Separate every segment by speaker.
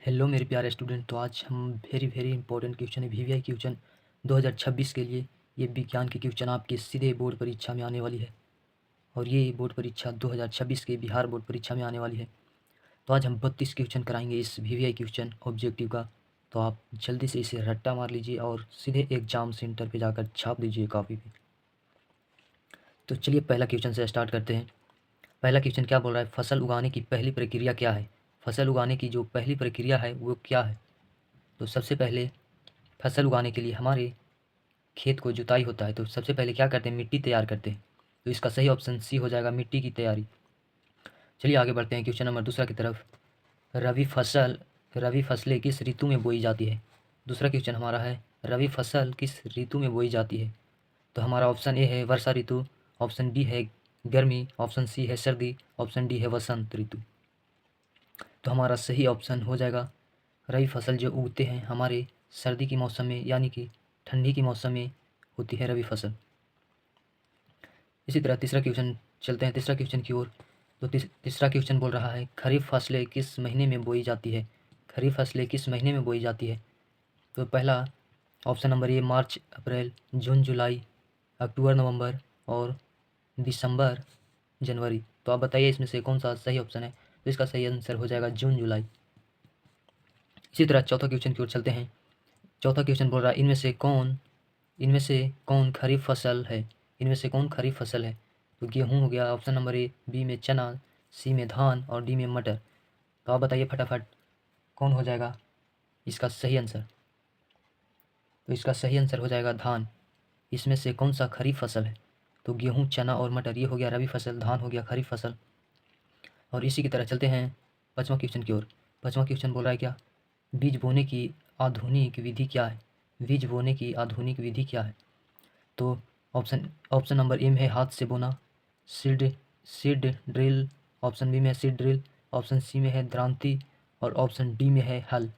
Speaker 1: Hello मेरे प्यारे student. तो आज हम वेरी इंपॉर्टेंट क्वेश्चन है वीवीआई क्वेश्चन 2026 के लिए। ये विज्ञान के क्वेश्चन आपके सीधे बोर्ड परीक्षा में आने वाली है और ये बोर्ड परीक्षा 2026 के बिहार बोर्ड परीक्षा में आने वाली है। तो आज हम 32 क्वेश्चन कराएंगे इस वीवीआई क्वेश्चन ऑब्जेक्टिव का। तो आप जल्दी से इसे रट्टा मार लीजिए और सीधे एग्जाम सेंटर पर जाकर छाप दीजिए कॉपी पर। तो चलिए पहला क्वेश्चन से स्टार्ट करते हैं। पहला क्वेश्चन क्या बोल रहा है, फसल उगाने की पहली प्रक्रिया क्या है। फसल उगाने की जो पहली प्रक्रिया है वो क्या है। तो सबसे पहले फसल उगाने के लिए हमारे खेत को जुताई होता है। तो सबसे पहले क्या करते हैं, मिट्टी तैयार करते हैं। तो इसका सही ऑप्शन सी हो जाएगा, मिट्टी की तैयारी। चलिए आगे बढ़ते हैं क्वेश्चन नंबर दूसरा की तरफ। रवि फसलें किस ऋतु में बोई जाती है। दूसरा क्वेश्चन हमारा है, रवि फसल किस ऋतु में बोई जाती है। तो हमारा ऑप्शन ए है वर्षा ऋतु, ऑप्शन बी है गर्मी, ऑप्शन सी है सर्दी, ऑप्शन डी है वसंत ऋतु। तो हमारा सही ऑप्शन हो जाएगा, रवि फसल जो उगते हैं हमारे सर्दी के मौसम में यानी कि ठंडी के मौसम में होती है रवि फसल। इसी तरह तीसरा क्वेश्चन चलते हैं तीसरा क्वेश्चन की ओर। तो तीसरा क्वेश्चन बोल रहा है, खरीफ फसलें किस महीने में बोई जाती है। खरीफ फसलें किस महीने में बोई जाती है। तो पहला ऑप्शन नंबर ए मार्च अप्रैल जून जुलाई अक्टूबर नवंबर और दिसंबर जनवरी। तो आप बताइए इसमें से कौन सा सही ऑप्शन है। तो इसका सही आंसर हो जाएगा जून जुलाई। इसी तरह चौथा क्वेश्चन की ओर चलते हैं। चौथा क्वेश्चन बोल रहा है, इनमें से कौन खरीफ फसल है। इनमें से कौन खरीफ फसल है। तो गेहूँ हो गया ऑप्शन नंबर ए, बी में चना, सी में धान और डी में मटर। तो आप बताइए फटाफट कौन हो जाएगा इसका सही आंसर। तो इसका सही आंसर हो जाएगा धान। इसमें से कौन सा खरीफ फसल है। तो गेहूँ, चना और मटर ये हो गया रबी फसल, धान हो गया खरीफ फसल। और इसी की तरह चलते हैं पाँचवा क्वेश्चन की ओर। पाँचवा क्वेश्चन बोल रहा है क्या, बीज बोने की आधुनिक विधि क्या है। बीज बोने की आधुनिक विधि क्या है। तो ऑप्शन नंबर ए में है हाथ से बोना, seed seed drill, option B में है सीड ड्रिल, ऑप्शन सी में है द्रांति और ऑप्शन डी में है हल।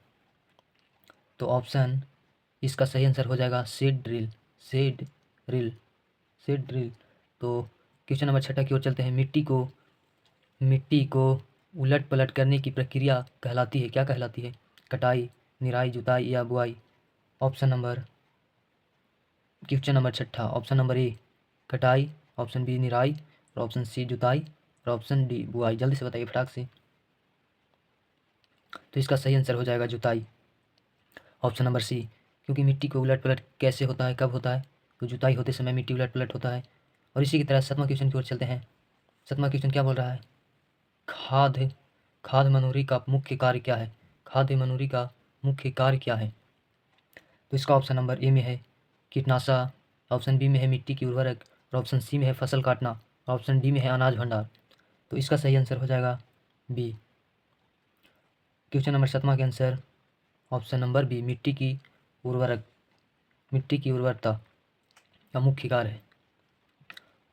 Speaker 1: तो ऑप्शन इसका सही आंसर हो जाएगा seed drill. Seed drill seed drill. तो क्वेश्चन नंबर छठा की ओर चलते हैं। मिट्टी को उलट पलट करने की प्रक्रिया कहलाती है, क्या कहलाती है। कटाई, निराई, जुताई या बुआई। क्वेश्चन नंबर छठा, ऑप्शन नंबर ए कटाई, ऑप्शन बी निराई और ऑप्शन सी जुताई और ऑप्शन डी बुआई। जल्दी से बताइए फटाक से। तो इसका सही आंसर हो जाएगा जुताई, ऑप्शन नंबर सी। क्योंकि मिट्टी को उलट पलट कैसे होता है, कब होता है। तो जुताई होते समय मिट्टी उलट पलट होता है। और इसी की तरह सातवां क्वेश्चन की ओर चलते हैं। सातवां क्वेश्चन क्या बोल रहा है, खाद खाद मनोरी का मुख्य कार्य क्या है। खाद मनोरी का मुख्य कार्य क्या है। तो इसका ऑप्शन नंबर ए में है कीटनाशक, ऑप्शन बी में है मिट्टी की उर्वरक और ऑप्शन सी में है फसल काटना और ऑप्शन डी में है अनाज भंडार। तो इसका सही आंसर हो जाएगा बी। क्वेश्चन नंबर 7वां के आंसर ऑप्शन नंबर बी, मिट्टी की उर्वरता का मुख्य कार्य है।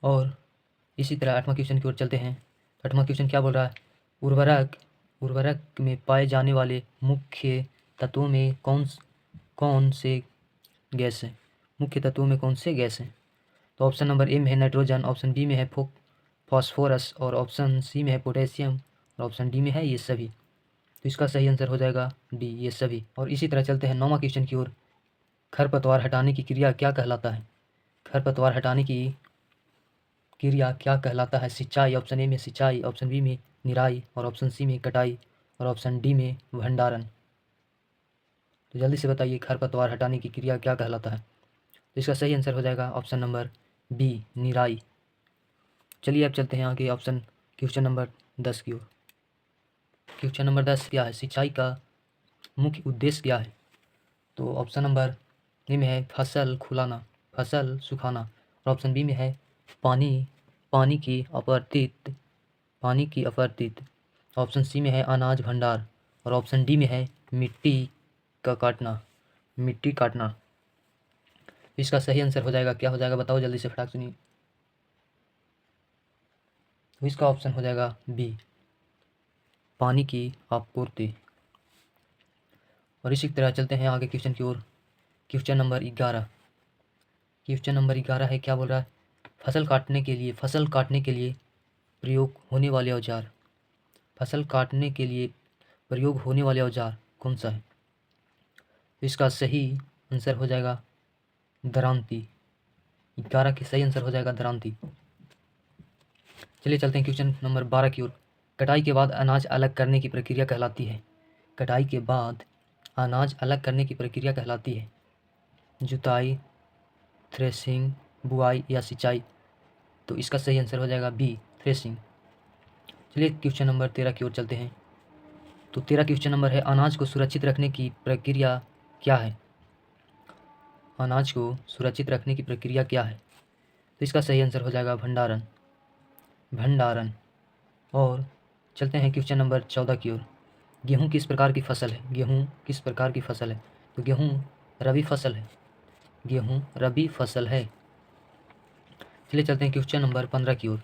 Speaker 1: और इसी तरह 8वां क्वेश्चन की ओर चलते हैं। 8वां क्वेश्चन क्या बोल रहा है, उर्वरक में पाए जाने वाले मुख्य तत्वों में कौन से गैस हैं। मुख्य तत्वों में कौन से गैस हैं। तो ऑप्शन नंबर ए में है नाइट्रोजन, ऑप्शन बी में है फॉस्फोरस और ऑप्शन सी में है पोटेशियम और ऑप्शन डी में है ये सभी। तो इसका सही आंसर हो जाएगा डी, ये सभी। और इसी तरह चलते हैं 9वां क्वेश्चन की ओर। खरपतवार हटाने की क्रिया क्या कहलाता है। खरपतवार हटाने की क्रिया क्या कहलाता है। सिंचाई, ऑप्शन ए में सिंचाई, ऑप्शन बी में निराई और ऑप्शन सी में कटाई और ऑप्शन डी में भंडारण। तो जल्दी से बताइए खरपतवार हटाने की क्रिया क्या कहलाता है। तो इसका सही आंसर हो जाएगा ऑप्शन नंबर बी, निराई। चलिए अब चलते हैं आगे क्वेश्चन नंबर 10 की ओर। क्वेश्चन नंबर 10 क्या है, सिंचाई का मुख्य उद्देश्य क्या है। तो ऑप्शन नंबर ए में है फसल सुखाना और ऑप्शन बी में है पानी पानी की अपर्तित। ऑप्शन सी में है अनाज भंडार और ऑप्शन डी में है मिट्टी काटना। इसका सही आंसर हो जाएगा, क्या हो जाएगा बताओ जल्दी से फटाक सुनिए। तो इसका ऑप्शन हो जाएगा बी, पानी की आपूर्ति। और इसी तरह चलते हैं आगे क्वेश्चन की ओर। क्वेश्चन नंबर 11 है, क्या बोल रहा है, फसल काटने के लिए प्रयोग होने वाले औजार कौन सा है? तो इसका सही आंसर हो जाएगा दरांती। 11 की सही आंसर हो जाएगा दरांती। चलिए चलते हैं क्वेश्चन नंबर 12 की ओर। कटाई के बाद अनाज अलग करने की प्रक्रिया कहलाती है। कटाई के बाद अनाज अलग करने की प्रक्रिया कहलाती है जुताई, थ्रेसिंग, बुआई या सिंचाई। तो इसका सही आंसर हो जाएगा बी, थ्रेसिंग। चलिए क्वेश्चन नंबर 13 की ओर चलते हैं। तो 13 क्वेश्चन नंबर है, अनाज को सुरक्षित रखने की प्रक्रिया क्या है? अनाज को सुरक्षित रखने की प्रक्रिया क्या है? तो इसका सही आंसर हो जाएगा भंडारण, भंडारण। और चलते हैं क्वेश्चन नंबर 14 की ओर। गेहूँ किस प्रकार की फसल है? गेहूँ किस प्रकार की फसल है? तो गेहूँ रबी फसल है, गेहूँ रबी फसल है। चलिए चलते हैं क्वेश्चन नंबर 15 की ओर।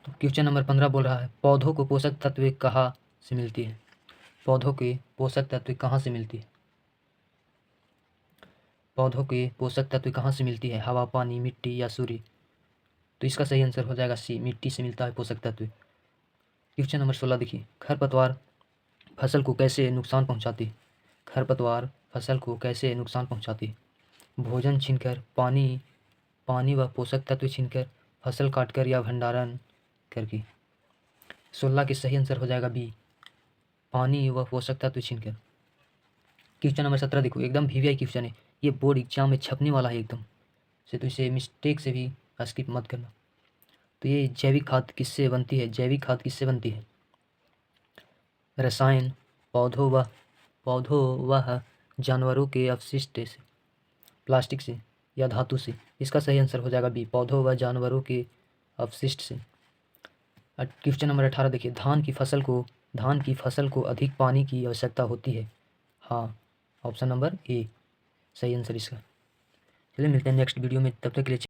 Speaker 1: तो क्वेश्चन नंबर 15 बोल रहा है, पौधों को पोषक तत्व कहाँ से मिलती है? पौधों के पोषक तत्व कहाँ से मिलती है? पौधों के पोषक तत्व कहाँ से मिलती है? हवा, पानी, मिट्टी या सूर्य? तो इसका सही आंसर हो जाएगा सी, मिट्टी से मिलता है पोषक तत्व। क्वेश्चन नंबर 16 देखिए, खरपतवार फसल को कैसे नुकसान पहुंचाती है? खरपतवार फसल को कैसे नुकसान पहुंचाती है? भोजन छीनकर, पानी व पोषक तत्व छीनकर, फसल काटकर या भंडारण करके? 16 की सही आंसर हो जाएगा बी, पानी व पोषक तत्व छीनकर। क्वेश्चन नंबर 17 देखो, एकदम वीवीआई क्वेश्चन है, ये बोर्ड एग्जाम में छपने वाला है एकदम से, तो इसे मिस्टेक से भी स्किप मत करना। तो ये जैविक खाद किससे बनती है? जैविक खाद किससे बनती है? रसायन, पौधों व जानवरों के अपशिष्ट से, प्लास्टिक से या धातु से? इसका सही आंसर हो जाएगा बी, पौधों व जानवरों के अपशिष्ट से। क्वेश्चन नंबर 18 देखिए, धान की फसल को अधिक पानी की आवश्यकता होती है। हाँ, ऑप्शन नंबर ए सही आंसर इसका। चलिए मिलते हैं नेक्स्ट वीडियो में, तब तक के लिए